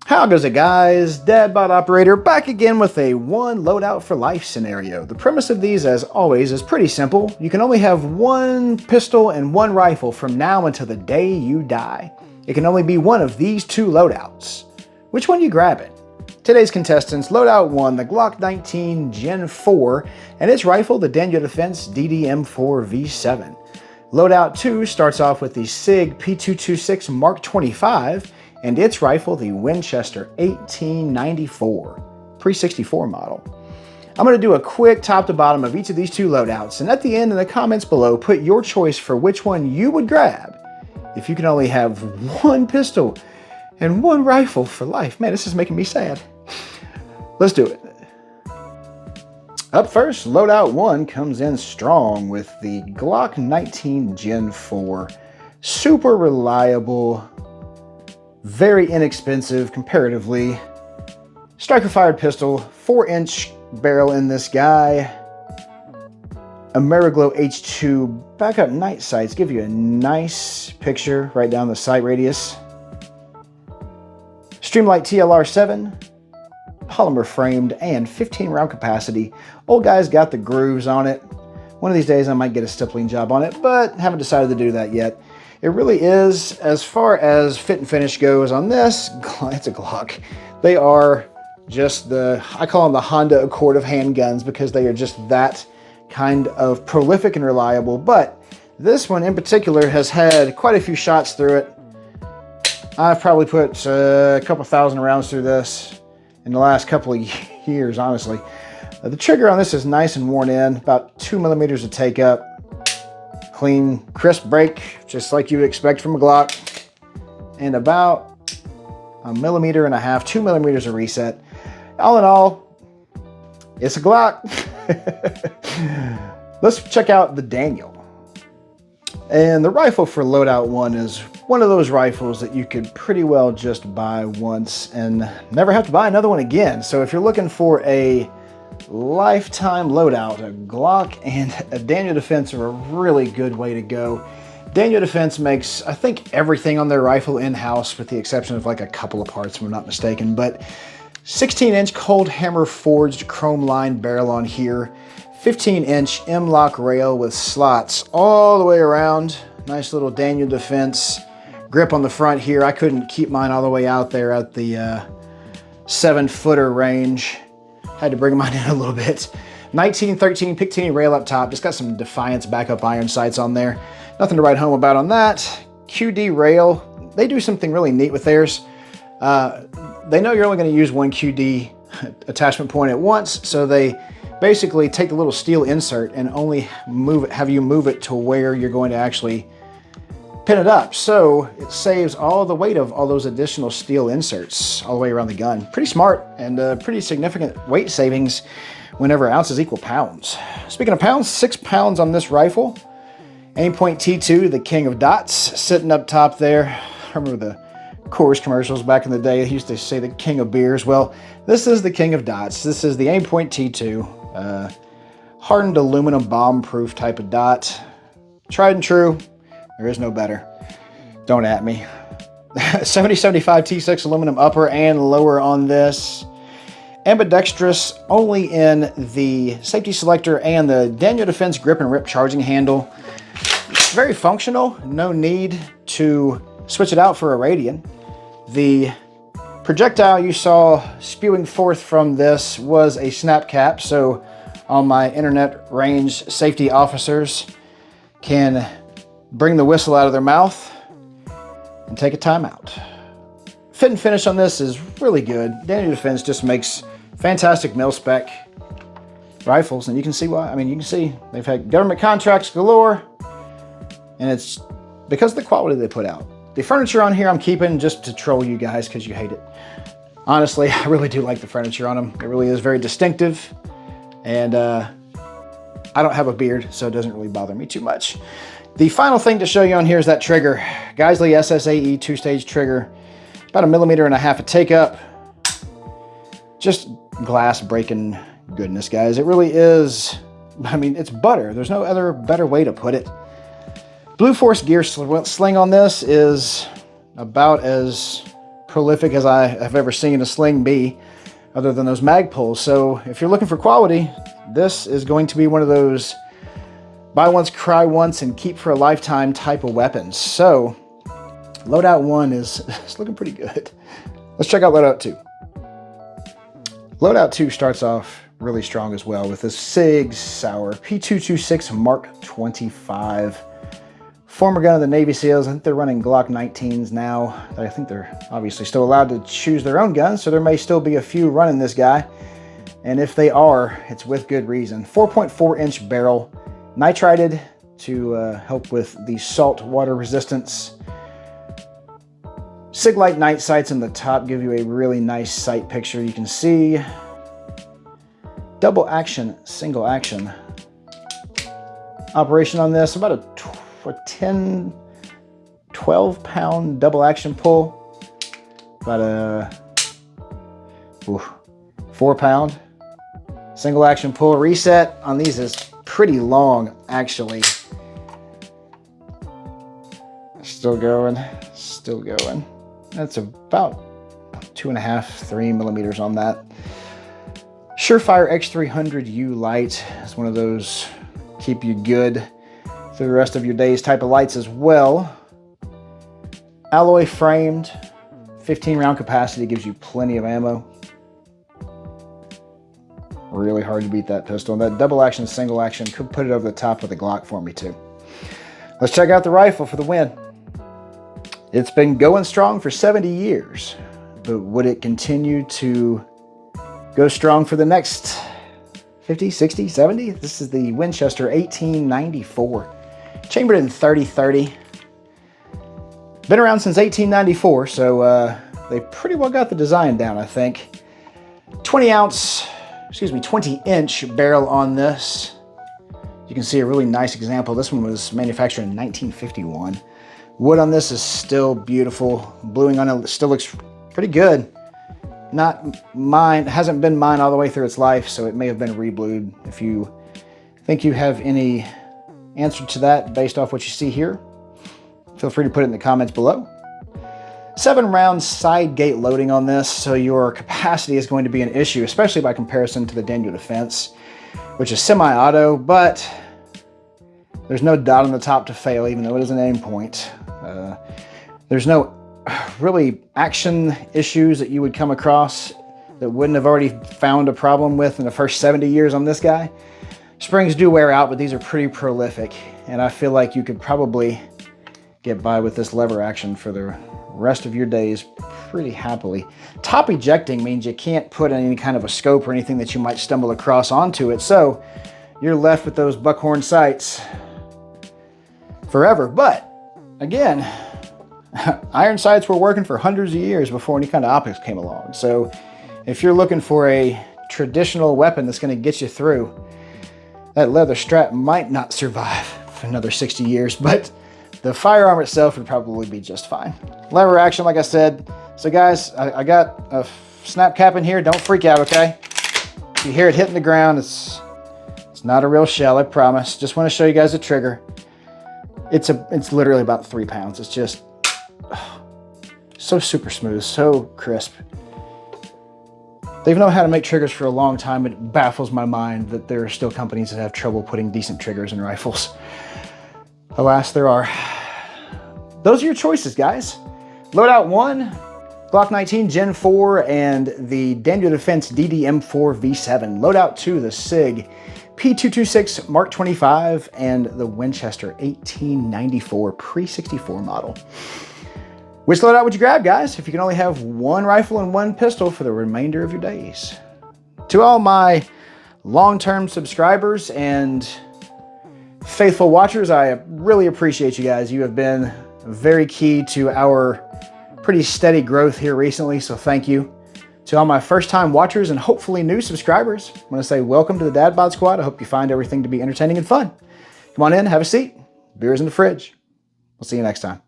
How goes it, guys? Dadbot Operator back again with a one loadout for life scenario. The premise of these, as always, is pretty simple. You can only have one pistol and one rifle from now until the day you die. It can only be one of these two loadouts. Which one you grabbing? Today's contestants: Loadout 1, the Glock19 Gen 4, and its rifle, the Daniel Defense DDM4V7. Loadout 2 starts off with the SIG P226 mk25, and its rifle, the Winchester 1894 pre-64 model. I'm going to do a quick top to bottom of each of these two loadouts, and at the end in the comments below, put your choice for which one you would grab if you can only have one pistol and one rifle for life. Man, this is making me sad. Let's do it. Up first, Loadout 1 comes in strong with the Glock19 Gen 4. Super reliable, very inexpensive comparatively. Striker-fired pistol, 4-inch barrel in this guy. Ameriglow H2 backup night sights give you a nice picture right down the sight radius. Streamlight TLR7, polymer framed, and 15 round capacity. Old guy's got the grooves on it. One of these days I might get a stippling job on it, but haven't decided to do that yet. It really is, as far as fit and finish goes on this, it's a Glock. They are just I call them the Honda Accord of handguns because they are just that kind of prolific and reliable. But this one in particular has had quite a few shots through it. I've probably put a couple thousand rounds through this in the last couple of years, honestly. The trigger on this is nice and worn in, about 2 millimeters of take up. Clean, crisp break, just like you would expect from a Glock. And about 1.5 millimeters, 2 millimeters of reset. All in all, it's a Glock. Let's check out the Daniel. And the rifle for Loadout 1 is one of those rifles that you could pretty well just buy once and never have to buy another one again. So if you're looking for a lifetime loadout, a Glock and a Daniel Defense are a really good way to go. Daniel Defense makes, I think, everything on their rifle in-house with the exception of like a couple of parts, if I'm not mistaken. But 16-inch cold hammer forged chrome lined barrel on here. 15-inch M-lock rail with slots all the way around. Nice little Daniel Defense grip on the front here. I couldn't keep mine all the way out there at the 7-footer range. Had to bring mine in a little bit. 1913 Picatinny rail up top. Just got some Defiance backup iron sights on there. Nothing to write home about on that. QD rail. They do something really neat with theirs. They know you're only going to use one QD attachment point at once, so they basically take the little steel insert and only have you move it to where you're going to actually pin it up. So it saves all the weight of all those additional steel inserts all the way around the gun. Pretty smart and pretty significant weight savings whenever ounces equal pounds. Speaking of pounds, 6 pounds on this rifle. Aimpoint T2, the king of dots, sitting up top there. I remember the Coors commercials back in the day. They used to say the king of beers. Well, this is the king of dots. This is the Aimpoint T2. Hardened aluminum bomb-proof type of dot. Tried and true. There is no better. Don't at me. 7075 T6 aluminum upper and lower on this. Ambidextrous only in the safety selector and the Daniel Defense grip and rip charging handle. Very functional. No need to switch it out for a Radian. The projectile you saw spewing forth from this was a snap cap, so all my internet range safety officers can bring the whistle out of their mouth and take a timeout. Fit and finish on this is really good. Daniel Defense just makes fantastic mil-spec rifles, and you can see why. I mean, you can see they've had government contracts galore, and it's because of the quality they put out. The furniture on here I'm keeping just to troll you guys because you hate it. Honestly, I really do like the furniture on them. It really is very distinctive, and I don't have a beard, so it doesn't really bother me too much. The final thing to show you on here is that trigger. Geisley SSAE 2-stage trigger. About 1.5 millimeters of take up. Just glass breaking goodness, guys. It really is, I mean, it's butter. There's no other better way to put it. Blue Force gear sling on this is about as prolific as I have ever seen a sling be, other than those mag pulls. So if you're looking for quality, this is going to be one of those buy once, cry once, and keep for a lifetime type of weapons. So Loadout 1 is looking pretty good. Let's check out Loadout 2. Loadout 2 starts off really strong as well with this SIG Sauer P226 mk25. Former gun of the Navy SEALs. I think they're running Glock19s now. I think they're obviously still allowed to choose their own guns, so there may still be a few running this guy. And if they are, it's with good reason. 4.4-inch barrel, nitrided to help with the salt water resistance. SIG light night sights in the top give you a really nice sight picture. You can see double action, single action operation on this. About a 10, 12 pound double action pull. About a 4 pound single action pull. Reset on these is pretty long, actually. Still going, still going. That's about 2.5, 3 millimeters on that. Surefire X300U light is one of those keep you good through the rest of your days type of lights as well. Alloy framed, 15 round capacity, gives you plenty of ammo. Really hard to beat that pistol. And that double action, single action could put it over the top of the Glock for me too. Let's check out the rifle for the win. It's been going strong for 70 years, but would it continue to go strong for the next 50, 60, 70? This is the Winchester 1894. Chambered in 30-30. Been around since 1894, so they pretty well got the design down, I think. 20-inch barrel on this. You can see a really nice example. This one was manufactured in 1951. Wood on this is still beautiful. Bluing on it still looks pretty good. Not mine, hasn't been mine all the way through its life, so it may have been reblued. If you think you have any answer to that based off what you see here, feel free to put it in the comments below. 7-round side gate loading on this, so your capacity is going to be an issue, especially by comparison to the Daniel Defense, which is semi-auto, but there's no dot on the top to fail, even though it is an aim point. There's no really action issues that you would come across that wouldn't have already found a problem with in the first 70 years on this guy. Springs do wear out, but these are pretty prolific, and I feel like you could probably get by with this lever action for the rest of your days pretty happily. Top ejecting means you can't put any kind of a scope or anything that you might stumble across onto it, so you're left with those buckhorn sights forever. But again, iron sights were working for hundreds of years before any kind of optics came along. So if you're looking for a traditional weapon that's going to get you through, that leather strap might not survive for another 60 years, but the firearm itself would probably be just fine. Lever action, like I said. So guys, I got a snap cap in here. Don't freak out, okay? If you hear it hitting the ground, it's not a real shell, I promise. Just want to show you guys the trigger. It's literally about 3 pounds. It's just so super smooth, so crisp. They've known how to make triggers for a long time. It baffles my mind that there are still companies that have trouble putting decent triggers in rifles. Alas, there are. Those are your choices, guys. Loadout 1, Glock19 Gen 4, and the Daniel Defense DDM4V7. Loadout 2, the SIG P226 mk25, and the Winchester 1894 pre-64 model. Which loadout would you grab, guys, if you can only have one rifle and one pistol for the remainder of your days? To all my long-term subscribers and faithful watchers, I really appreciate you guys. You have been very key to our pretty steady growth here recently, so thank you. To all my first-time watchers and hopefully new subscribers, I want to say welcome to the Dad Bod Squad. I hope you find everything to be entertaining and fun. Come on in, have a seat. Beer's in the fridge. We'll see you next time.